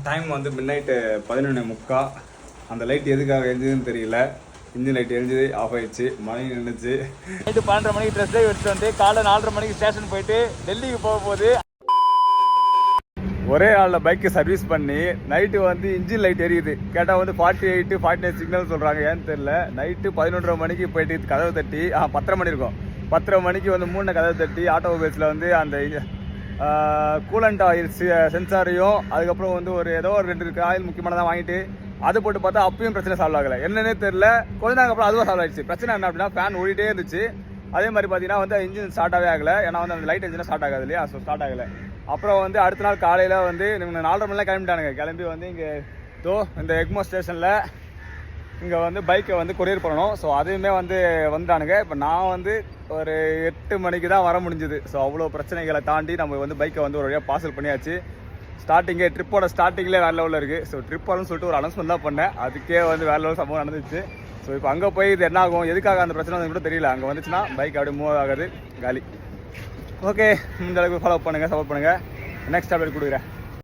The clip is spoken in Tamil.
டைம் வந்து மிட்நைட்டு 11:45. அந்த லைட் எதுக்காக எரிஞ்சதுன்னு தெரியல. இன்ஜின் லைட் எரிஞ்சது, ஆஃப் ஆயிடுச்சு, மணி நின்றுச்சு. நைட்டு 12:30 மணிக்கு ட்ரெஸ் ட்ரைவ் எடுத்துட்டு வந்து காலைல 4:30 மணிக்கு ஸ்டேஷன் போயிட்டு டெல்லிக்கு போக போகுது. ஒரே நாளில் பைக்கு சர்வீஸ் பண்ணி நைட்டு வந்து இன்ஜின் லைட் எரியுது. கேட்டால் வந்து 48 49 சிக்னல் சொல்கிறாங்க. ஏன்னு தெரியல. நைட்டு 11:30 மணிக்கு போயிட்டு கதவை தட்டி 10:30 மணி இருக்கும். 10:30 மணிக்கு வந்து 3 கதவை தட்டி ஆட்டோமொபைல்ஸில் வந்து அந்த கூலண்ட் ஆயில் சென்சாரையும் அதுக்கப்புறம் வந்து ஏதோ ஒரு 2 ஆயில் முக்கியமானதான் வாங்கிட்டு அதை போட்டு பார்த்தா அப்பயும் பிரச்சனை சால்வ் ஆகலை. என்னன்னே தெரியல. கொஞ்ச நேரம் அப்புறம் அதுவும் சால்வ் ஆயிடுச்சு. பிரச்சனை என்ன அப்படின்னா ஃபேன் ஓடிட்டே இருந்துச்சு. அதே மாதிரி பார்த்தீங்கன்னா வந்து இன்ஜின் ஸ்டார்ட்டாகவே ஆகலை. ஏன்னா வந்து அந்த லைட் இன்ஜினாக ஸ்டார்ட் ஆகாது இல்லையா, ஸோ ஸ்டார்ட் ஆகலை. அப்புறம் வந்து அடுத்த நாள் காலையில் வந்து இவங்க 4:30 மணிலாம் கிளம்பிட்டானுங்க. கிளம்பி வந்து இங்கே இந்த எக்மோ ஸ்டேஷனில் இங்கே வந்து பைக்கை வந்து கொரியர் பண்ணணும். ஸோ அதுவுமே வந்து வந்துட்டானுங்க. இப்போ நான் வந்து ஒரு 8 மணிக்கு தான் வர முடிஞ்சுது. ஸோ அவ்வளோ பிரச்சனைகளை தாண்டி நம்ம வந்து பைக்கை வந்து ஒரு வழியாக பார்சல் பண்ணியாச்சு. ட்ரிப்போட ஸ்டார்டிங்லேயே வேறு லெவலில் இருக்குது. ஸோ ட்ரிப் வரணும்னு சொல்லிட்டு ஒரு அனௌன்ஸ்மெண்ட் தான் பண்ணேன். அதுக்கே வந்து வேறு லெவல் சம்பவம் நடந்துச்சு. ஸோ இப்போ அங்கே போய் இது என்ன ஆகும், எதுக்காக அந்த பிரச்சனை வந்து கூட தெரியல. அங்கே வந்துச்சுன்னா பைக் அப்படியே மூவ் ஆகாது, காலி. ஓகே, இந்த அளவுக்கு ஃபாலோ பண்ணுங்கள், சப்போர்ட் பண்ணுங்கள். நெக்ஸ்ட் அப்டேட் கொடுக்குறேன்.